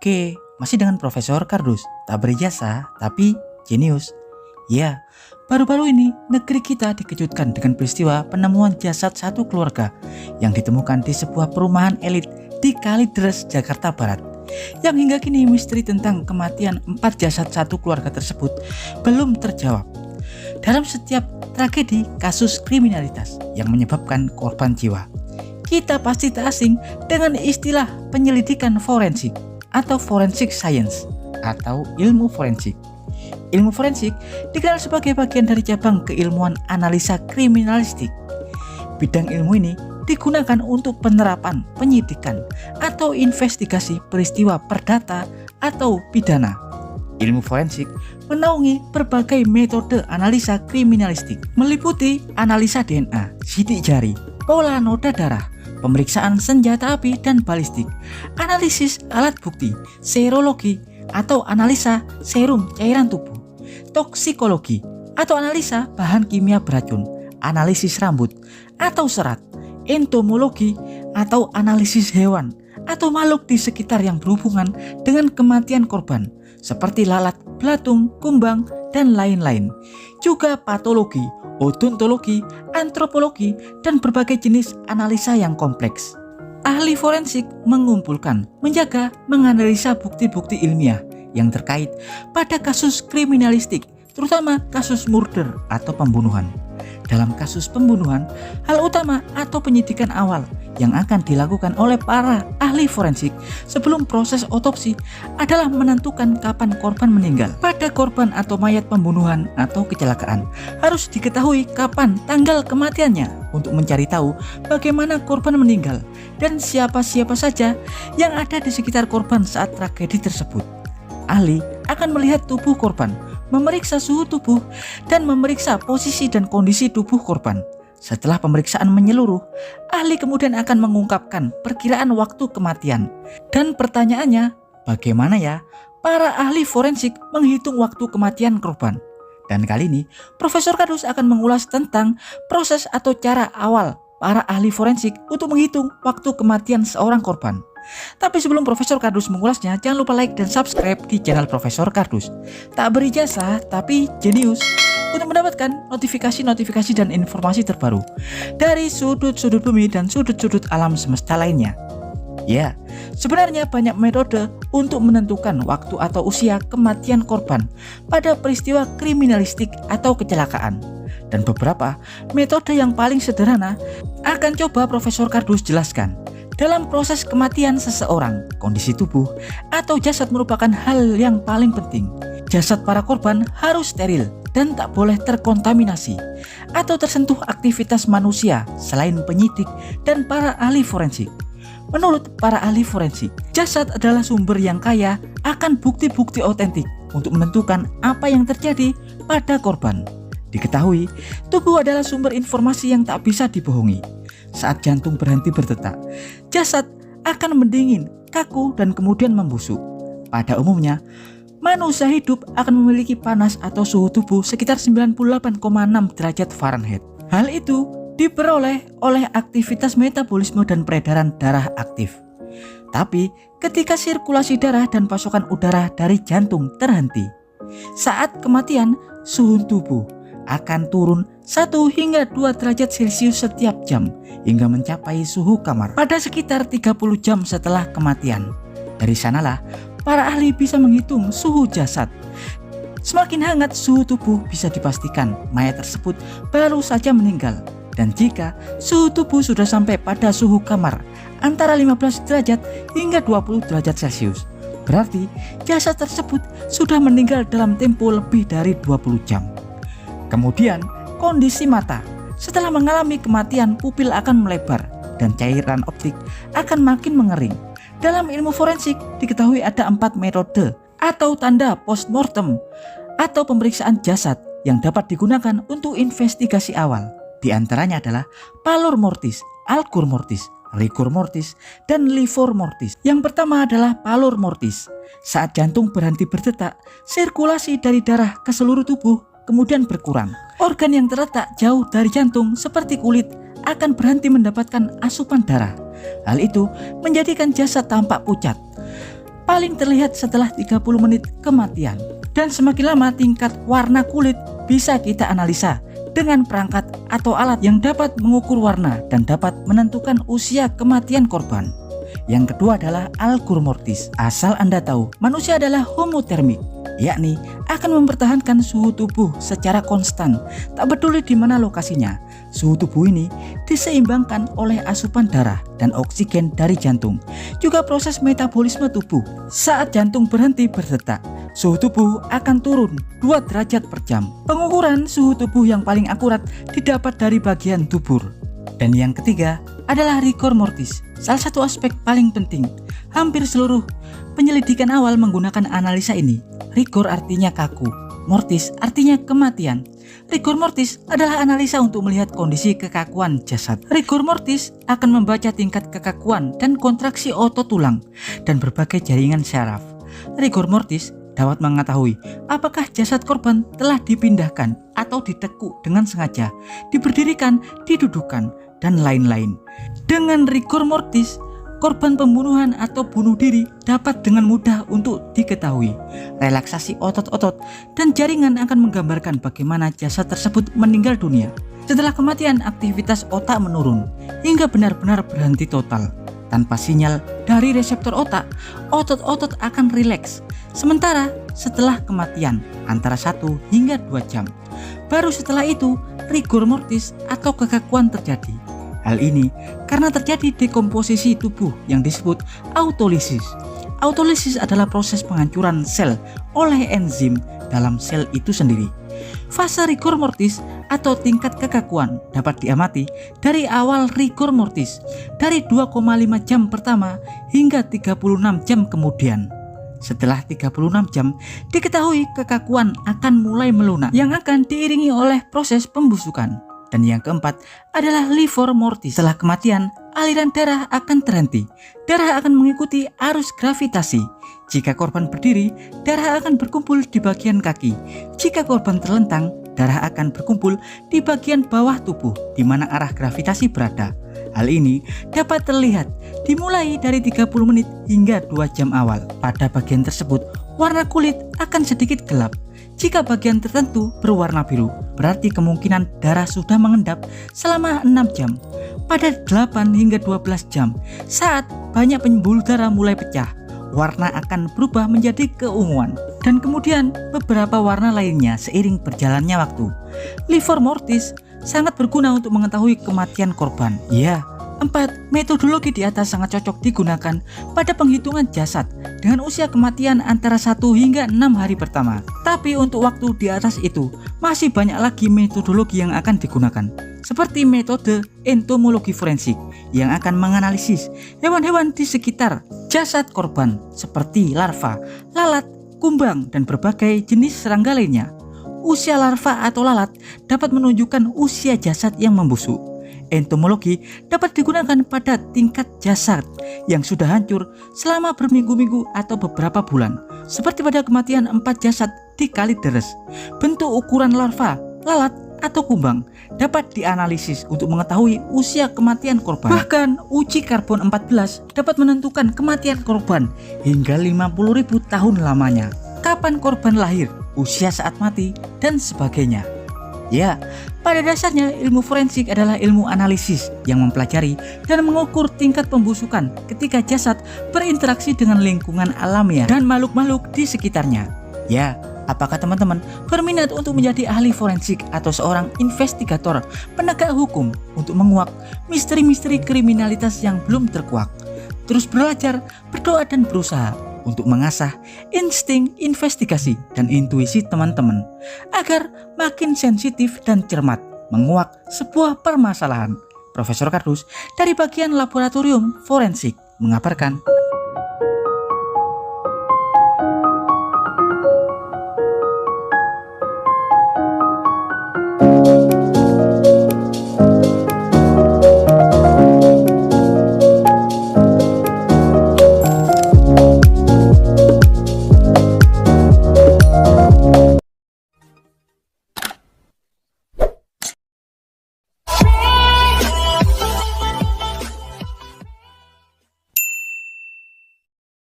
Oke, masih dengan Profesor Kardus. Tak berijazah, tapi jenius. Ya, baru-baru ini negeri kita dikejutkan dengan peristiwa penemuan jasad satu keluarga yang ditemukan di sebuah perumahan elit di Kalideres, Jakarta Barat. Yang hingga kini misteri tentang kematian 4 jasad satu keluarga tersebut belum terjawab. Dalam setiap tragedi kasus kriminalitas yang menyebabkan korban jiwa, kita pasti tak asing dengan istilah penyelidikan forensik atau forensic science atau ilmu forensik. Ilmu forensik dikenal sebagai bagian dari cabang keilmuan analisa kriminalistik. Bidang ilmu ini digunakan untuk penerapan penyidikan atau investigasi peristiwa perdata atau pidana. Ilmu forensik menaungi berbagai metode analisa kriminalistik, meliputi analisa DNA, sidik jari, pola noda darah, pemeriksaan senjata api dan balistik, analisis alat bukti, serologi atau analisa serum cairan tubuh, toksikologi atau analisa bahan kimia beracun, analisis rambut atau serat, entomologi atau analisis hewan atau makhluk di sekitar yang berhubungan dengan kematian korban seperti lalat, belatung, kumbang, dan lain-lain. Juga patologi, odontologi, antropologi, dan berbagai jenis analisa yang kompleks. Ahli forensik mengumpulkan, menjaga, menganalisa bukti-bukti ilmiah yang terkait pada kasus kriminalistik, terutama kasus murder atau pembunuhan. Dalam kasus pembunuhan, hal utama atau penyidikan awal yang akan dilakukan oleh para ahli forensik sebelum proses otopsi adalah menentukan kapan korban meninggal. Pada korban atau mayat pembunuhan atau kecelakaan, harus diketahui kapan tanggal kematiannya untuk mencari tahu bagaimana korban meninggal dan siapa-siapa saja yang ada di sekitar korban saat tragedi tersebut. Ahli akan melihat tubuh korban, memeriksa suhu tubuh, dan memeriksa posisi dan kondisi tubuh korban. Setelah pemeriksaan menyeluruh, ahli kemudian akan mengungkapkan perkiraan waktu kematian. Dan pertanyaannya, bagaimana ya para ahli forensik menghitung waktu kematian korban? Dan kali ini, Profesor Kardus akan mengulas tentang proses atau cara awal para ahli forensik untuk menghitung waktu kematian seorang korban. Tapi sebelum Profesor Kardus mengulasnya, jangan lupa like dan subscribe di channel Profesor Kardus. Tak berijazah, tapi jenius, untuk mendapatkan notifikasi-notifikasi dan informasi terbaru dari sudut-sudut bumi dan sudut-sudut alam semesta lainnya. Ya, sebenarnya banyak metode untuk menentukan waktu atau usia kematian korban pada peristiwa kriminalistik atau kecelakaan. Dan beberapa metode yang paling sederhana akan coba Profesor Kardus jelaskan. Dalam proses kematian seseorang, kondisi tubuh atau jasad merupakan hal yang paling penting. Jasad para korban harus steril dan tak boleh terkontaminasi atau tersentuh aktivitas manusia selain penyidik dan para ahli forensik. Menurut para ahli forensik, jasad adalah sumber yang kaya akan bukti-bukti otentik untuk menentukan apa yang terjadi pada korban. Diketahui, tubuh adalah sumber informasi yang tak bisa dibohongi. Saat jantung berhenti berdetak, jasad akan mendingin, kaku, dan kemudian membusuk. Pada umumnya, manusia hidup akan memiliki panas atau suhu tubuh sekitar 98,6 derajat Fahrenheit. Hal itu diperoleh oleh aktivitas metabolisme dan peredaran darah aktif. Tapi ketika sirkulasi darah dan pasokan udara dari jantung terhenti, saat kematian, suhu tubuh akan turun 1 hingga 2 derajat Celcius setiap jam hingga mencapai suhu kamar pada sekitar 30 jam setelah kematian. Dari sanalah para ahli bisa menghitung suhu jasad. Semakin hangat suhu tubuh, bisa dipastikan mayat tersebut baru saja meninggal. Dan jika suhu tubuh sudah sampai pada suhu kamar antara 15 derajat hingga 20 derajat Celcius, berarti jasad tersebut sudah meninggal dalam tempo lebih dari 20 jam. Kemudian kondisi mata. Setelah mengalami kematian, pupil akan melebar dan cairan optik akan makin mengering. Dalam ilmu forensik diketahui ada 4 metode atau tanda postmortem atau pemeriksaan jasad yang dapat digunakan untuk investigasi awal. Di antaranya adalah pallor mortis, alcur mortis, rigor mortis, dan livor mortis. Yang pertama adalah pallor mortis. Saat jantung berhenti berdetak, sirkulasi dari darah ke seluruh tubuh kemudian berkurang. Organ yang terletak jauh dari jantung seperti kulit akan berhenti mendapatkan asupan darah. Hal itu menjadikan jasad tampak pucat. paling terlihat setelah 30 menit kematian. Dan semakin lama tingkat warna kulit bisa kita analisa dengan perangkat atau alat yang dapat mengukur warna dan dapat menentukan usia kematian korban. Yang kedua adalah algur mortis. Asal Anda tahu, manusia adalah homotermik, yakni akan mempertahankan suhu tubuh secara konstan, tak peduli di mana lokasinya. Suhu tubuh ini diseimbangkan oleh asupan darah dan oksigen dari jantung, juga proses metabolisme tubuh. Saat jantung berhenti berdetak, suhu tubuh akan turun 2 derajat per jam. Pengukuran suhu tubuh yang paling akurat didapat dari bagian dubur. Dan yang ketiga adalah rigor mortis, salah satu aspek paling penting. Hampir seluruh penyelidikan awal menggunakan analisa ini. Rigor artinya kaku, mortis artinya kematian. Rigor mortis adalah analisa untuk melihat kondisi kekakuan jasad. Rigor mortis akan membaca tingkat kekakuan dan kontraksi otot tulang dan berbagai jaringan syaraf. Rigor mortis dapat mengetahui apakah jasad korban telah dipindahkan atau ditekuk dengan sengaja, diberdirikan, didudukan, dan lain-lain. Dengan rigor mortis, korban pembunuhan atau bunuh diri dapat dengan mudah untuk diketahui. Relaksasi otot-otot dan jaringan akan menggambarkan bagaimana jasad tersebut meninggal dunia. Setelah kematian, aktivitas otak menurun hingga benar-benar berhenti total. Tanpa sinyal dari reseptor otak, otot-otot akan rileks. Sementara setelah kematian antara 1 hingga 2 jam. Baru setelah itu rigor mortis atau kekakuan terjadi. Hal ini karena terjadi dekomposisi tubuh yang disebut autolisis. Autolisis adalah proses penghancuran sel oleh enzim dalam sel itu sendiri. Fase rigor mortis atau tingkat kekakuan dapat diamati dari awal rigor mortis dari 2,5 jam pertama hingga 36 jam kemudian. Setelah 36 jam, diketahui kekakuan akan mulai melunak yang akan diiringi oleh proses pembusukan. Dan yang keempat adalah livor mortis. Setelah kematian, aliran darah akan terhenti. Darah akan mengikuti arus gravitasi. Jika korban berdiri, darah akan berkumpul di bagian kaki. Jika korban terlentang, darah akan berkumpul di bagian bawah tubuh di mana arah gravitasi berada. Hal ini dapat terlihat dimulai dari 30 menit hingga 2 jam awal. Pada bagian tersebut, warna kulit akan sedikit gelap. Jika bagian tertentu berwarna biru, berarti kemungkinan darah sudah mengendap selama 6 jam. Pada 8 hingga 12 jam, saat banyak pembuluh darah mulai pecah, warna akan berubah menjadi keunguan. Dan kemudian beberapa warna lainnya seiring berjalannya waktu. Livor mortis sangat berguna untuk mengetahui kematian korban. Ya, 4. Metodologi di atas sangat cocok digunakan pada penghitungan jasad dengan usia kematian antara 1 hingga 6 hari pertama. Tapi untuk waktu di atas itu, masih banyak lagi metodologi yang akan digunakan. Seperti metode entomologi forensik yang akan menganalisis hewan-hewan di sekitar jasad korban seperti larva, lalat, kumbang, dan berbagai jenis serangga lainnya. Usia larva atau lalat dapat menunjukkan usia jasad yang membusuk. Entomologi dapat digunakan pada tingkat jasad yang sudah hancur selama berminggu-minggu atau beberapa bulan, seperti pada kematian 4 jasad di Kalideres. Bentuk ukuran larva, lalat, atau kumbang dapat dianalisis untuk mengetahui usia kematian korban. Bahkan uji karbon 14 dapat menentukan kematian korban hingga 50.000 tahun lamanya. Kapan korban lahir, usia saat mati, dan sebagainya. Ya, pada dasarnya ilmu forensik adalah ilmu analisis yang mempelajari dan mengukur tingkat pembusukan ketika jasad berinteraksi dengan lingkungan alamiah dan makhluk-makhluk di sekitarnya. Ya, apakah teman-teman berminat untuk menjadi ahli forensik atau seorang investigator penegak hukum untuk menguak misteri-misteri kriminalitas yang belum terkuak? Terus belajar, berdoa, dan berusaha untuk mengasah insting investigasi dan intuisi teman-teman agar makin sensitif dan cermat menguak sebuah permasalahan. Profesor Kardus dari bagian laboratorium forensik mengabarkan.